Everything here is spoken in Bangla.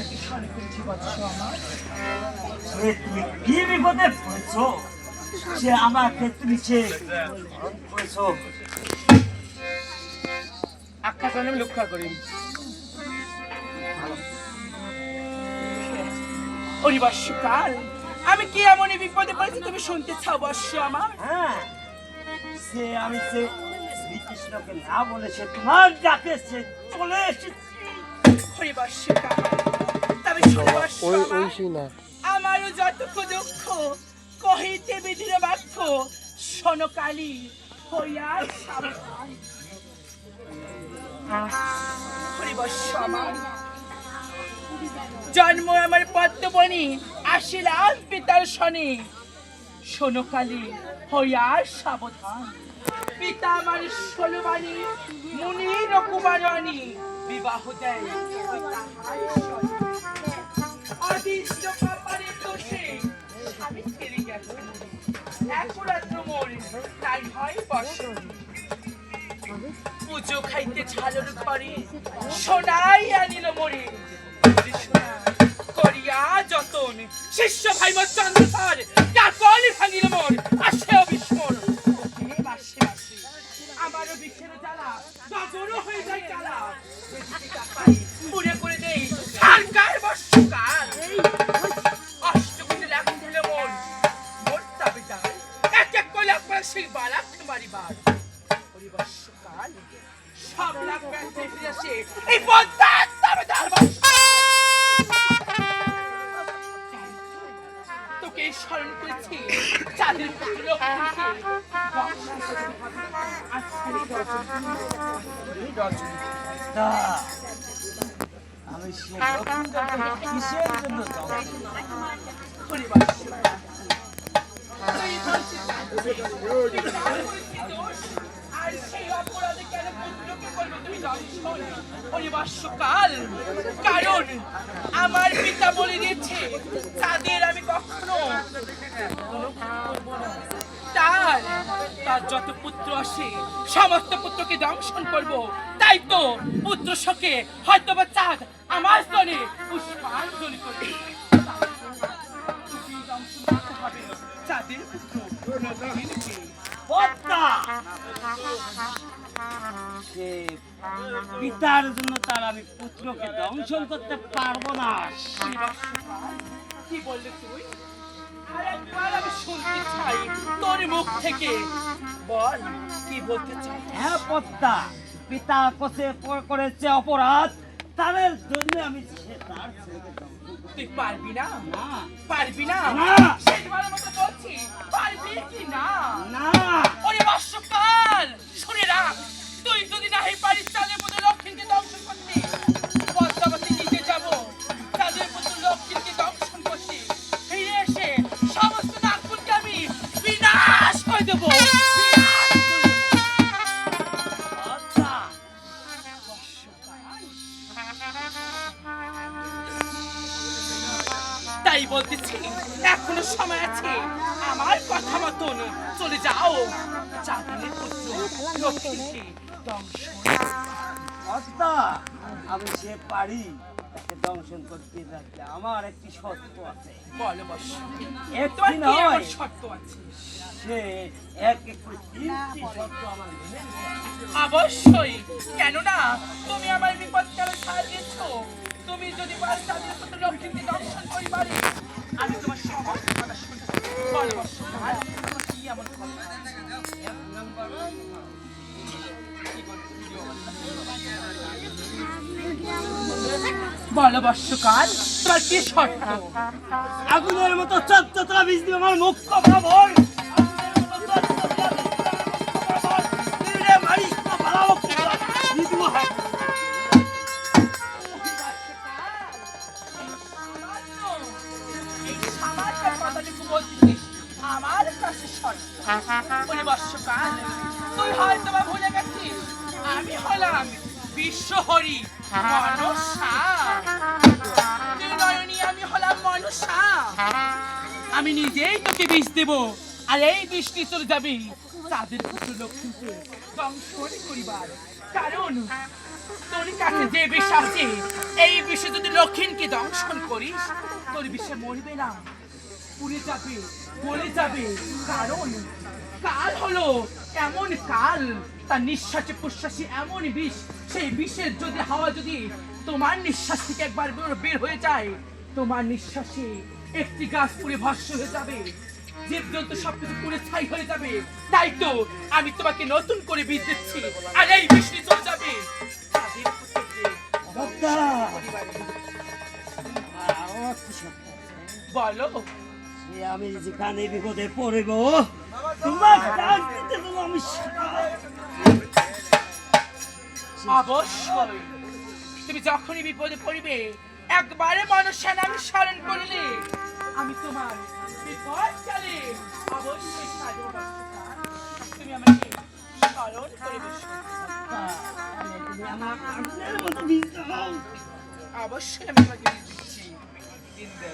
কি স্মরণ করেছি বৎস আমার? তুমি কি বিপদে পড়েছ যে আমাকে তুমি সে করেছ? আখ্যা করে আমি লক্ষ্য করি। ওরে বৎসকাল, আমি কি এমনই বিপদে পড়েছি তুমি শুনতে চাও বৎস আমার? হ্যাঁ, আমি শ্রীকৃষ্ণকে না বলেছে তোমার ডাকে সে চলে এসেছি। ওরে বৎসকাল, তবে শুনে বৎস আমার, আমারও যতটুকু দুঃখ কহিতে বিধির বাক্য শোনকালী হইয়া সাবধান। ওরে বৎস আমার, জন্ম আমার পদ্মবনী আসিলাম পিতার শনি, শোনকালী হইয়া সাবধান। পিতা আমার 16 বাণী মুনির কুমারণী বিবাহ দেয় অদৃষ্ট কপালে দোষে স্বামী ছেড়ে গেছে, একরাত্র মোর তাই হয় বর্ষণ। পুজো খাইতে ঝালর ঘরে সোনাই আনিল মোরে, করিয়া যতন শিষ্য ভাই মোর চন্দ্রধর কাকলি ভাঙিল মোর আসে অবিস্মর। বাসে বাসে আমারও বিষের জ্বালা গগরও হয়ে যায় কালা, পুরে করে দেই সরকার বর্ষকাল। অষ্টকুটে লাখ দিল মন মোর দাবি যায় এক এক করে আপনার সেই বালাক মারিবার। ওরে বর্ষকাল, সব লাখ ব্যাংকে ফিরে আসে এই বদ্দার দাবিদার তোকে স্মরণ করেছি চাঁদের পুত্র আমি সে কিসের জন্য আর সেই অপরাধে কেন পুত্রকে বলবো তুমি কাল? কারণ আমার পিতা বলে দিয়েছে তাদের আমি কখনো তার যত পুত্র আসে সমস্ত পুত্রকে দংশন করব। তাই তো পুত্র শোকে হয়তো বা চাঁদ আমার স্তনে পুষ্পাঞ্জলি করবে। চাঁদের পুত্র পিতার জন্য তার আমি পুত্রকে দংশন করতে পারবো না। কি বললে তুই? আরেকবার আমি শুনতে চাই তোর মুখ থেকে, বল কি বলতে চাই? হ্যাঁ পদ্মা, পিতা করেছে অপরাধ, তাদের জন্য আমি তার তুই পারবি না? না পারবি না? শেষবারের মতো বলছি, পারবি কি না? না। ওরে বর্ষকাল, শুনে রাখ, তুই যদি নাহি পারিস তাহলে মতো লক্ষ্মীকে দংশন করতে পদ্মাবতী নিতে যাব। তাদের মতো লক্ষ্মীকে দংশন করতে ফিরে এসে সমস্ত নাগপুরকে আমি বিনাশ করে দেবো। তাই বলতেছি এখনো সময় আছে, আমার কথা মতন চলে যাও। চাঁদের পুত্র লক্ষ্মীকে দংশন। আমি সে পারি তাকে দংশন করতে থাকতে, আমার একটি শর্ত আছে। বলো বস, একটি নয়, শর্ত আছে। সে এক এক করে 3টি শর্ত আমার মেনে নিতে হবে। অবশ্যই, কেননা তুমি আমার বিপদকালে সাহায্য দিয়েছো। তুমি যদি পারো চাঁদের পুত্র লক্ষ্মীকে দংশন করি পারি, আমি তোমার সমস্ত কথা শুনবো। বলো বস, কি এমন কথা? এক নম্বর বলো বর্ষকাল, তোমার কি শর্ত? আগুনের মতো 14টা বীজ দিয়ে আমার মুখ বরাবর আমার কাছে শর্ত। বর্ষকাল, তুই হয়তো বা ভুলে গেছিস আমি হলাম বিশ্বহরি মনসা। আমি হলাম মনসা। আমি নিজেই তোকে বিষ দেব, আর এই বৃষ্টি চলে যাবে তাদের পুত্র লক্ষ্মীকে দংশন করিবার। কারণ তোর কাছে যে বিষ আছে এই বিষে যদি লক্ষ্মীকে দংশন করিস তোর বিষে মরবে না, পুড়ে যাবে, গলে যাবে। কারণ কাল হলো এমন কাল, তার নিঃশ্বাসে প্রশ্বাসে এমন বিষ, সেই বিষের যদি হাওয়া যদি তোমার নিঃশ্বাস থেকে একবার বের হয়ে যায়, তোমার নিঃশ্বাসে একটি গাছ পুড়ে ভস্ম হয়ে যাবে, জীবজন্তু সবকিছু পুড়ে ছাই হয়ে যাবে। তাই তো আমি তোমাকে নতুন করে বীজ দিচ্ছি, আর এই বিষ নিয়ে চলে যাবে তাদের পুত্রকে। খবরদার। আমার কি সত্য আছে? বলো সে আমি যেখানে বিপদে পড়ব তোমার ডাক দিতে দেবো আমি অবশ্যই তুমি যখনই বিপদে পড়িবে একবারে মানুষের নামে স্মরণ করলে আমি তোমার বিপদ কালে অবশ্যই সাহায্য করব। তুমি আমাকে স্মরণ করে বসো। তুমি আমার আগুনের মতো বীজ দাও। অবশ্যই আমি তোমাকে দিচ্ছি। দিন দে।